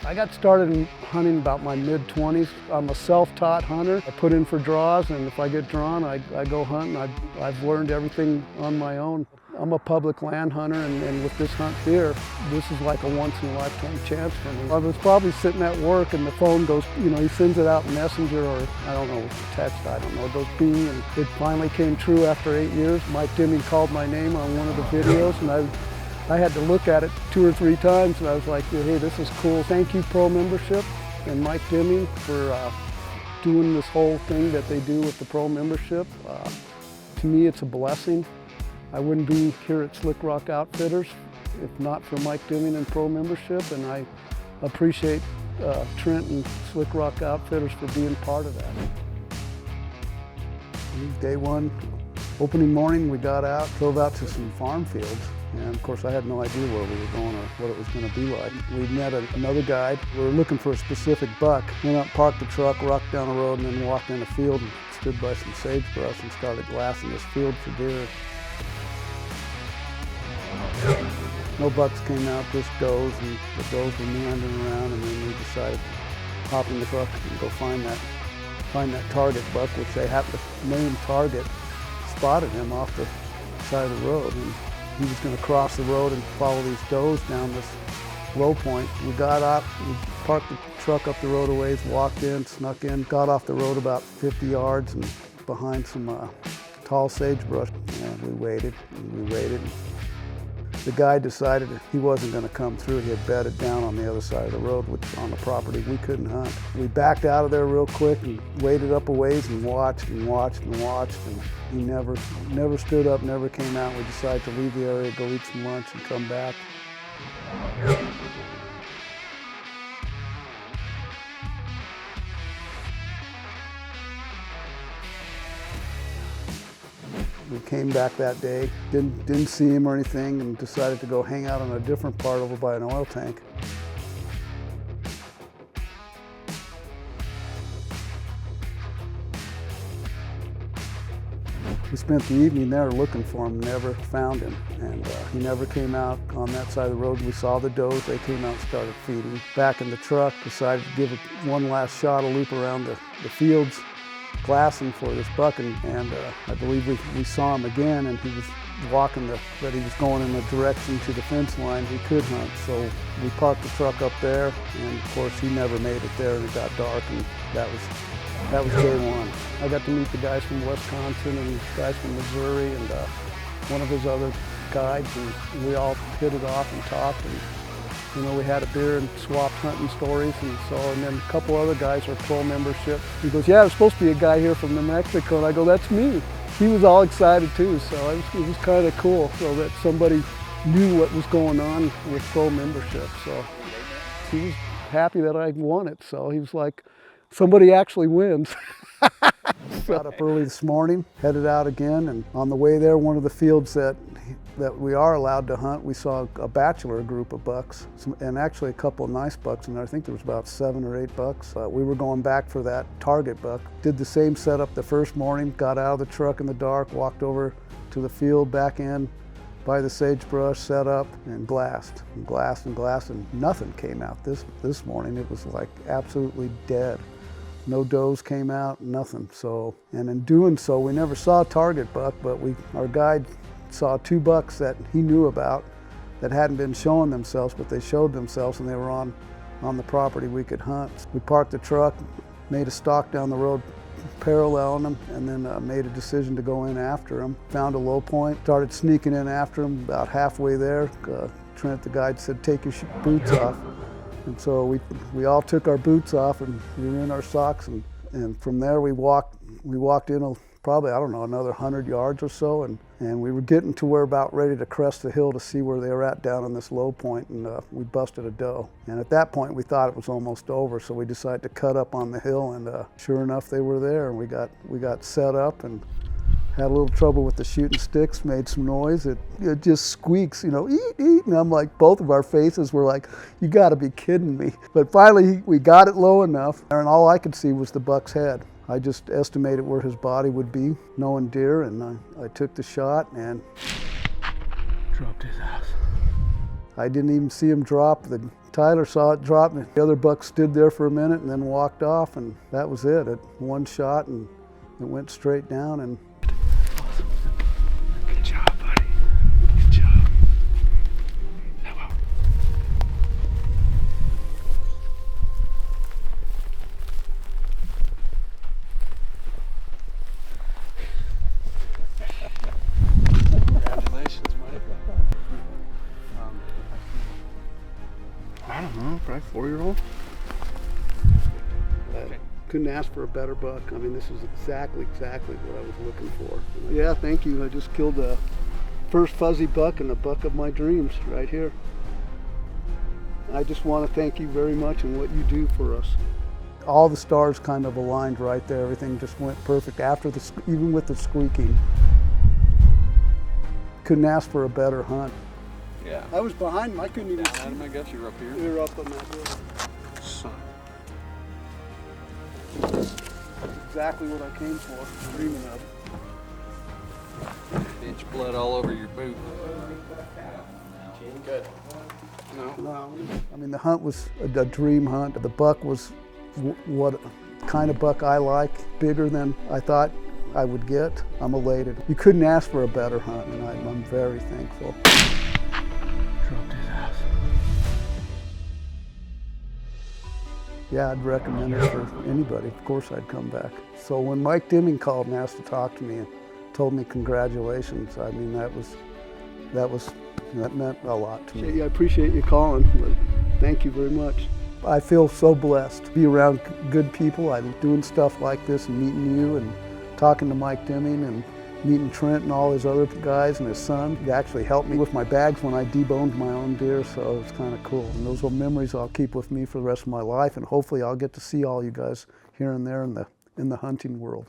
I got started in hunting about my mid-20s. I'm a self-taught hunter. I put in for draws, and if I get drawn, I go hunting. I've learned everything on my own. I'm a public land hunter, and with this hunt here, this is like a once-in-a-lifetime chance for me. I was probably sitting at work, and the phone goes, he sends it out in Messenger, or I don't know, text, I don't know, it goes bing, and it finally came true after 8 years. Mike Dimming called my name on one of the videos, and I had to look at it 2 or 3 times, and I was like, hey, this is cool. Thank you, Pro Membership and Mike Dimming, for doing this whole thing that they do with the Pro Membership. To me, it's a blessing. I wouldn't be here at Slick Rock Outfitters if not for Mike Dimming and Pro Membership, and I appreciate Trent and Slick Rock Outfitters for being part of that. Day one, opening morning, we got out, drove out to some farm fields. And of course, I had no idea where we were going or what it was going to be like. We met another guide. We were looking for a specific buck. Went out, parked the truck, rocked down the road, and then walked in the field and stood by some sagebrush and started glassing this field for deer. No bucks came out, just does, and the does were meandering around, and then we decided to hop in the truck and go find that target buck, which they happened to name Target. Spotted him off the side of the road. And he was going to cross the road and follow these does down this low point. We got out, we parked the truck up the road a ways, walked in, snuck in, got off the road about 50 yards and behind some tall sagebrush. And we waited, and we waited. The guy decided that he wasn't going to come through. He had bedded down on the other side of the road, which on the property we couldn't hunt. We backed out of there real quick and waited up a ways and watched and watched and watched, and he never stood up, never came out. We decided to leave the area, go eat some lunch, and come back. We came back that day, didn't see him or anything, and decided to go hang out on a different part over by an oil tank. We spent the evening there looking for him, never found him, and he never came out on that side of the road. We saw the does, they came out and started feeding. Back in the truck, decided to give it one last shot, a loop around the fields, glassing for this buck, and I believe we saw him again, and he was walking but he was going in the direction to the fence line he could hunt. So we parked the truck up there, and of course he never made it there, and it got dark, and that was day one. I got to meet the guys from Wisconsin and guys from Missouri and one of his other guides, and we all hit it off and talked, and we had a beer and swapped hunting stories, and then a couple other guys were Pro Membership. He goes, yeah, there's supposed to be a guy here from New Mexico, and I go, that's me. He was all excited too, so it was kind of cool, so that somebody knew what was going on with Pro Membership. So he was happy that I won it, so he was like, somebody actually wins. Got up early this morning, headed out again, and on the way there, one of the fields that we are allowed to hunt, we saw a bachelor group of bucks, and actually a couple of nice bucks in there. I think there was about 7 or 8 bucks. We were going back for that target buck. Did the same setup the first morning, got out of the truck in the dark, walked over to the field, back in by the sagebrush, set up, and glassed, and nothing came out this morning. It was like absolutely dead. No does came out, nothing. So, and in doing so, we never saw a target buck, but our guide saw 2 bucks that he knew about that hadn't been showing themselves, but they showed themselves, and they were on the property we could hunt. We parked the truck, made a stalk down the road paralleling them, and then made a decision to go in after them. Found a low point, started sneaking in after them. About halfway there, Trent, the guide, said, take your boots off. And so we all took our boots off, and we were in our socks, and from there we walked in probably, I don't know, another 100 yards or so, and we were getting to where about ready to crest the hill to see where they were at down on this low point, and we busted a doe. And at that point we thought it was almost over, so we decided to cut up on the hill, and sure enough they were there, and we got set up and had a little trouble with the shooting sticks, made some noise. It just squeaks, eat, eat, and I'm like, both of our faces were like, you gotta be kidding me. But finally we got it low enough, and all I could see was the buck's head. I just estimated where his body would be, knowing deer, and I took the shot and dropped his ass. I didn't even see him drop. The Tyler saw it drop, and the other buck stood there for a minute and then walked off, and that was it. It one shot, and it went straight down. And awesome. Good job, buddy. Good job. Hello. Congratulations, Mike. I don't know, probably 4-year-old. Couldn't ask for a better buck. I mean, this is exactly what I was looking for. Yeah, thank you. I just killed the first fuzzy buck and the buck of my dreams right here. I just want to thank you very much and what you do for us. All the stars kind of aligned right there. Everything just went perfect after even with the squeaking. Couldn't ask for a better hunt. Yeah. I was behind him. I couldn't even see. Adam, I guess you were up here. We were up on that hill. Son. Exactly what I came for, dreaming of. Inch blood all over your boot. Good. No, I mean, the hunt was a dream hunt. The buck was what kind of buck I like, bigger than I thought I would get. I'm elated. You couldn't ask for a better hunt, and I'm very thankful. Dropped his ass. Yeah, I'd recommend it for anybody. Of course I'd come back. So when Mike Dimming called and asked to talk to me and told me congratulations, I mean, that meant a lot to me. I appreciate you calling, but thank you very much. I feel so blessed to be around good people. I'm doing stuff like this and meeting you and talking to Mike Dimming and meeting Trent and all his other guys and his son. He actually helped me with my bags when I deboned my own deer, so it's kind of cool. And those are memories I'll keep with me for the rest of my life, and hopefully I'll get to see all you guys here and there in the hunting world.